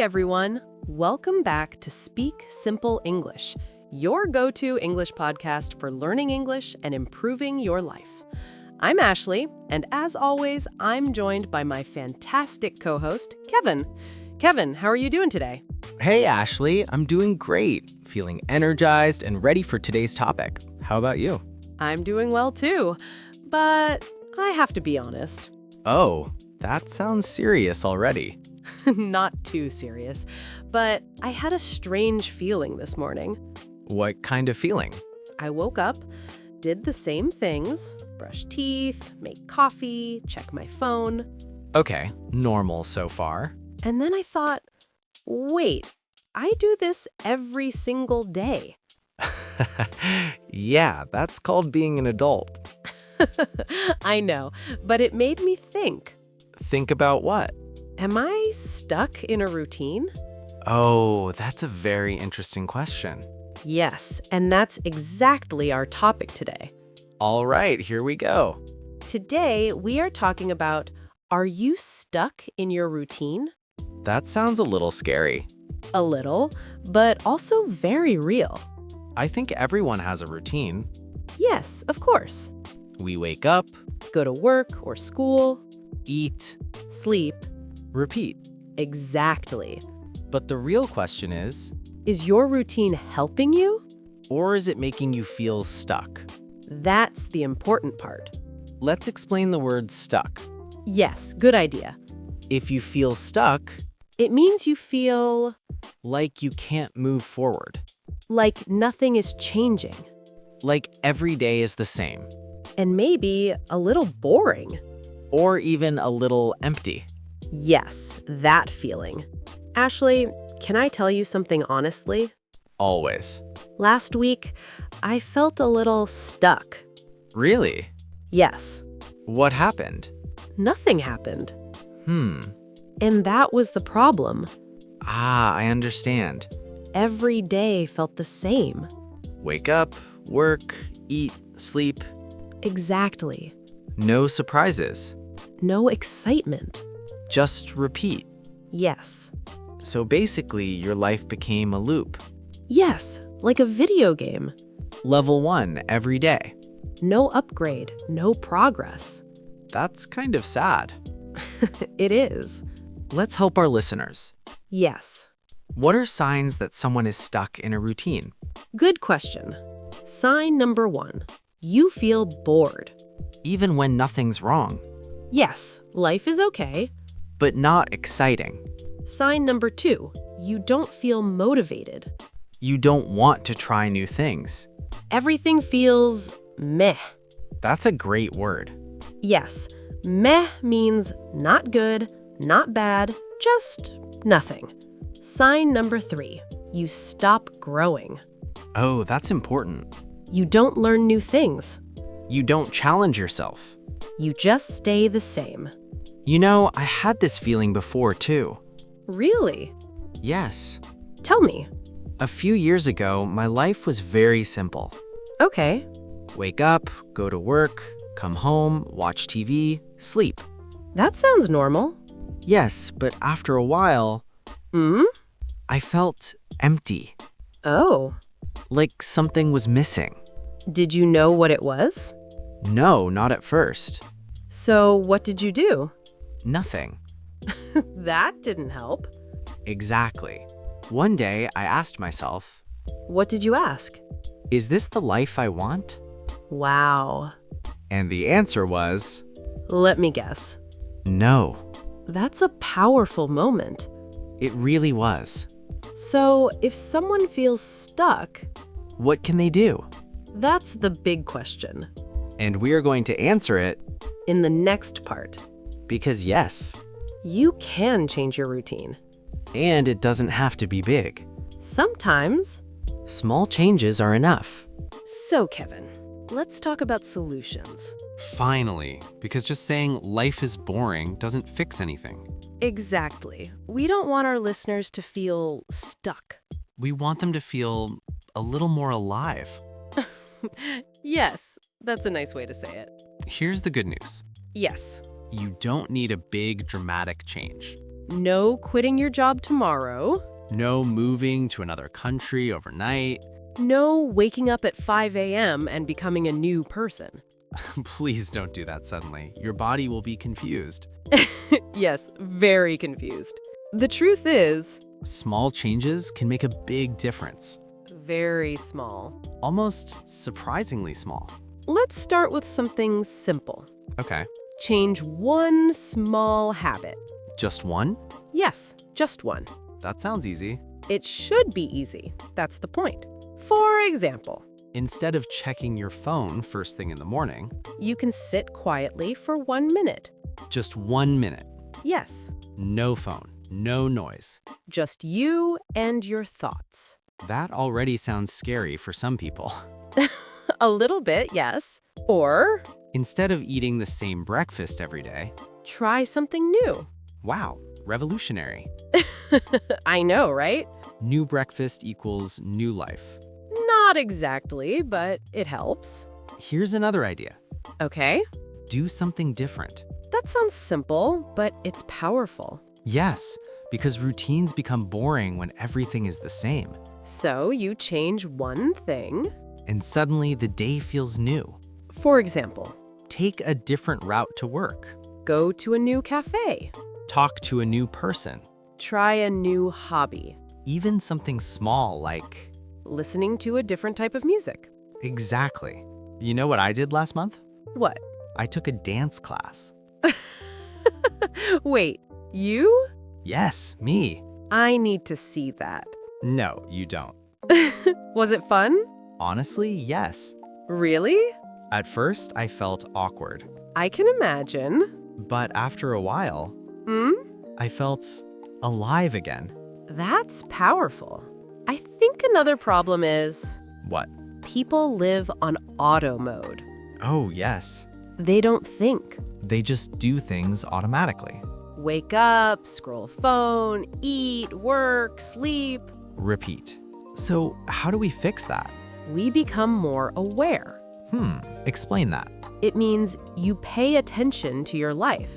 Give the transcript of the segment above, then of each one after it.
everyone. Welcome back to Speak Simple English, your go-to English podcast for learning English and improving your life. I'm Ashley, and as always, I'm joined by my fantastic co-host, Kevin. Kevin, how are you doing today? Hey, Ashley, I'm doing great, feeling energized and ready for today's topic. How about you? I'm doing well too, but I have to be honest. Oh, that sounds serious already. Not too serious, but I had a strange feeling this morning. What kind of feeling? I woke up, did the same things, brush teeth, make coffee, check my phone, Okay, normal so far. and then I thought, wait, I do this every single day. Yeah, that's called being an adult. I know, but it made me think, Think about what? am I stuck in a routine? Oh, that's a very interesting question. Yes, and that's exactly our topic today. All right, here we go. Today, we are talking about, are you stuck in your routine? That sounds a little scary. A little, but also very real. I think everyone has a routine. Yes, of course. We wake up, Go to work or school, eat, sleep. repeat. Exactly. But the real question is Is your routine helping you? or is it making you feel stuck? That's the important part. Let's explain the word stuck. Yes, good idea. If you feel stuck, It means you feel like you can't move forward, like nothing is changing, like every day is the same, and maybe a little boring. or even a little empty. Yes, that feeling. Ashley, can I tell you something honestly? Always. Last week, I felt a little stuck. Really? Yes, What happened? nothing happened. Hmm. And that was the problem. I understand. Every day felt the same. Wake up, work, eat, sleep. Exactly. No surprises. No excitement. Just repeat. Yes. So basically, your life became a loop. Yes, like a video game. Level 1 every day. No upgrade, no progress. That's kind of sad. It is. Let's help our listeners. Yes. What are signs that someone is stuck in a routine? Good question. Sign number 1. You feel bored. Even when nothing's wrong, Yes, life is okay. but not exciting. Sign number 2. You don't feel motivated. You don't want to try new things. Everything feels meh. That's a great word. Yes, meh means not good, not bad, just nothing. Sign number 3. You stop growing. Oh, that's important. You don't learn new things. You don't challenge yourself. You just stay the same. You know, I had this feeling before too. Really? Yes. Tell me. A few years ago, my life was very simple. Okay. Wake up, go to work, come home, watch TV, sleep. That sounds normal. Yes, but after a while, Hmm? I felt empty, Oh. like something was missing. Did you know what it was? No, not at first. So what did you do? Nothing. That didn't help. Exactly. One day, I asked myself, What did you ask? is this the life I want? Wow. And the answer was, Let me guess. no. That's a powerful moment. It really was. So if someone feels stuck, What can they do? that's the big question And we are going to answer it in the next part. because yes, You can change your routine. and it doesn't have to be big. Sometimes. Small changes are enough. So, Kevin, let's talk about solutions. Finally, because just saying life is boring doesn't fix anything. Exactly. We don't want our listeners to feel stuck. We want them to feel a little more alive. Yes, that's a nice way to say it. Here's the good news. Yes. You don't need a big, dramatic change. No quitting your job tomorrow. No moving to another country overnight. No waking up at 5 a.m. and becoming a new person. Please don't do that suddenly. Your body will be confused. Yes, very confused. The truth is, Small changes can make a big difference. very small. Almost surprisingly small. Let's start with something simple. Okay. Change one small habit. Just one? Yes, just one. That sounds easy. It should be easy. That's the point. For example, Instead of checking your phone first thing in the morning, you can sit quietly for 1 minute. just 1 minute. Yes, No phone, no noise. just you and your thoughts. That already sounds scary for some people. A little bit, yes. Or Instead of eating the same breakfast every day, try something new. wow, revolutionary. I know, right? New breakfast equals new life. Not exactly, but it helps. Here's another idea. Okay, Do something different. that sounds simple, but it's powerful. Yes, because routines become boring when everything is the same. So you change one thing. And suddenly the day feels new. For example, Take a different route to work. go to a new cafe. Talk to a new person. Try a new hobby. Even something small like... Listening to a different type of music. Exactly. You know what I did last month? What? I took a dance class. Wait, you? Yes, me. I need to see that. No, you don't. Was it fun? Honestly, yes. Really? At first, I felt awkward. I can imagine. But after a while, Hmm? I felt alive again. That's powerful. I think another problem is What? people live on auto mode. Oh, yes. They don't think. They just do things automatically. Wake up, scroll phone, eat, work, sleep. Repeat. So, how do we fix that? We become more aware. Explain that. It means you pay attention to your life.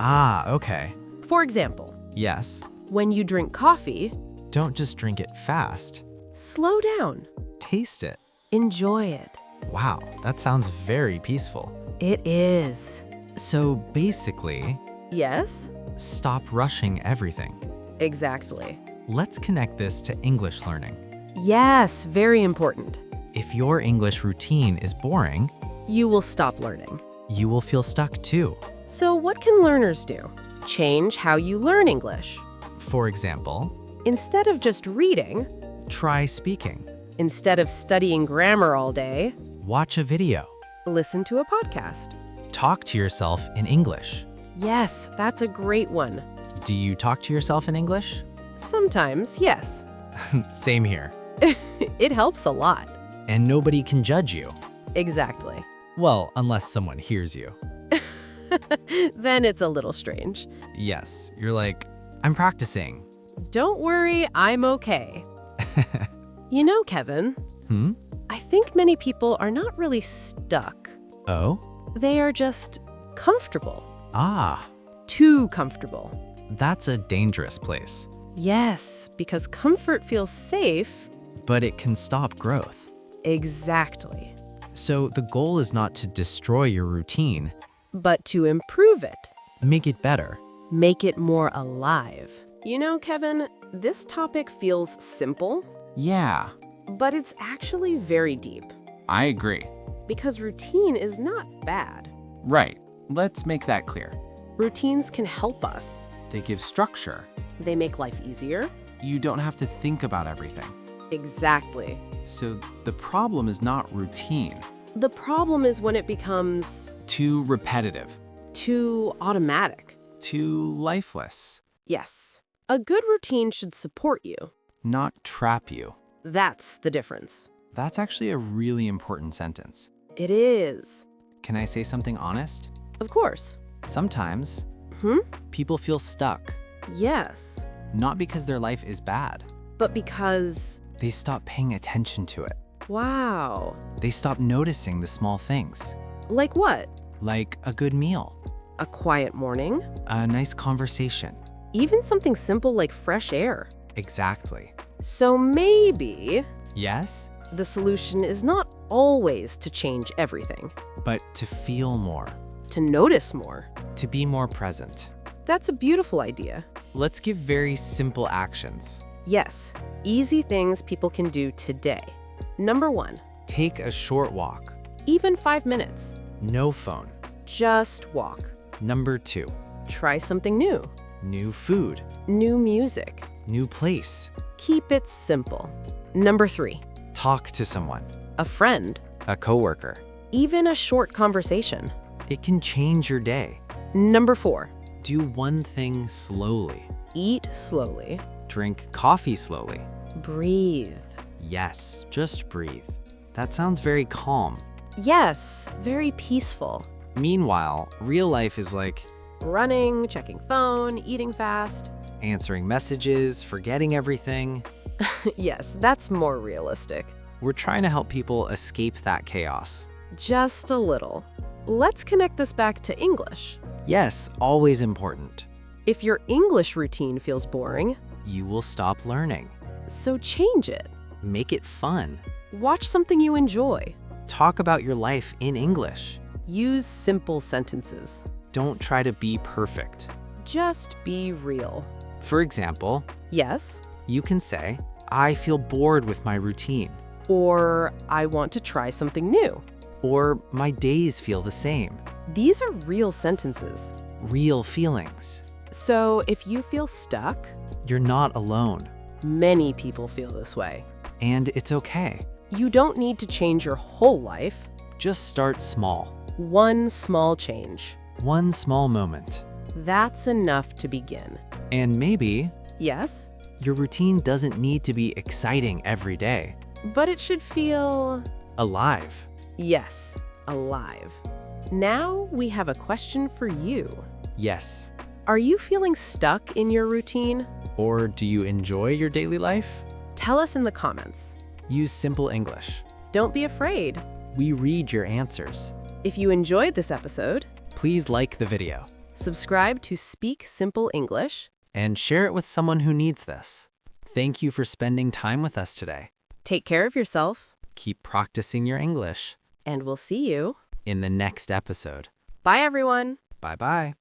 Ah, okay. For example, Yes. when you drink coffee, Don't just drink it fast. slow down. Taste it. Enjoy it. Wow, that sounds very peaceful. It is. So basically, Yes? stop rushing everything. Exactly. Let's connect this to English learning. Yes, very important. If your English routine is boring, You will stop learning. you will feel stuck too. So what can learners do? Change how you learn English. For example, Instead of just reading, try speaking. instead of studying grammar all day, Watch a video. listen to a podcast. Talk to yourself in English. Yes, that's a great one. Do you talk to yourself in English? Sometimes, yes. Same here. It helps a lot. And nobody can judge you. Exactly. Well, unless someone hears you. Then it's a little strange. Yes, you're like, I'm practicing. Don't worry, I'm okay. You know, Kevin, Hmm? I think many people are not really stuck. Oh? They are just comfortable. Ah, Too comfortable. that's a dangerous place. Yes, because comfort feels safe. But it can stop growth. Exactly. So the goal is not to destroy your routine, But to improve it, make it better. make it more alive. You know, Kevin, this topic feels simple, Yeah, but it's actually very deep. I agree. Because routine is not bad. Right. Let's make that clear. Routines can help us. They give structure. They make life easier. You don't have to think about everything. Exactly. So the problem is not routine. The problem is when it becomes Too repetitive. too automatic. Too lifeless. Yes. A good routine should support you. Not trap you. That's the difference. That's actually a really important sentence. It is. Can I say something honest? Of course. Sometimes, Hmm? people feel stuck, Yes. not because their life is bad. But because, They stop paying attention to it. wow. They stop noticing the small things, Like what? like a good meal, A quiet morning? a nice conversation, even something simple like fresh air. Exactly. So maybe Yes? the solution is not always to change everything, But to feel more, to notice more. to be more present. That's a beautiful idea. Let's give very simple actions. Yes, easy things people can do today. Number 1, Take a short walk. even 5 minutes. No phone. Just walk. Number 2, Try something new. new food. New music. New place. Keep it simple. Number 3, Talk to someone. a friend. A coworker. Even a short conversation. It can change your day. Number 4, Do one thing slowly. eat slowly. Drink coffee slowly. Breathe. Yes, just breathe. That sounds very calm. Yes, very peaceful. Meanwhile, real life is like Running, checking phone, eating fast. answering messages, forgetting everything. Yes, that's more realistic. We're trying to help people escape that chaos. Just a little. Let's connect this back to English. Yes, always important. If your English routine feels boring, You will stop learning. so change it. Make it fun. Watch something you enjoy. Talk about your life in English. Use simple sentences. Don't try to be perfect. Just be real. For example, Yes, you can say, I feel bored with my routine. or I want to try something new. Or my days feel the same. These are real sentences. Real feelings. So if you feel stuck, You're not alone. many people feel this way. And it's okay. You don't need to change your whole life. Just start small. One small change. One small moment. That's enough to begin. And maybe Yes, your routine doesn't need to be exciting every day. but it should feel, Alive. yes, alive. Now we have a question for you. Yes. Are you feeling stuck in your routine? Or do you enjoy your daily life? Tell us in the comments. Use simple English. Don't be afraid. We read your answers. If you enjoyed this episode, Please like the video subscribe to Speak Simple English. and share it with someone who needs this. Thank you for spending time with us today. Take care of yourself, Keep practicing your English and we'll see you. in the next episode. Bye, everyone. Bye-bye.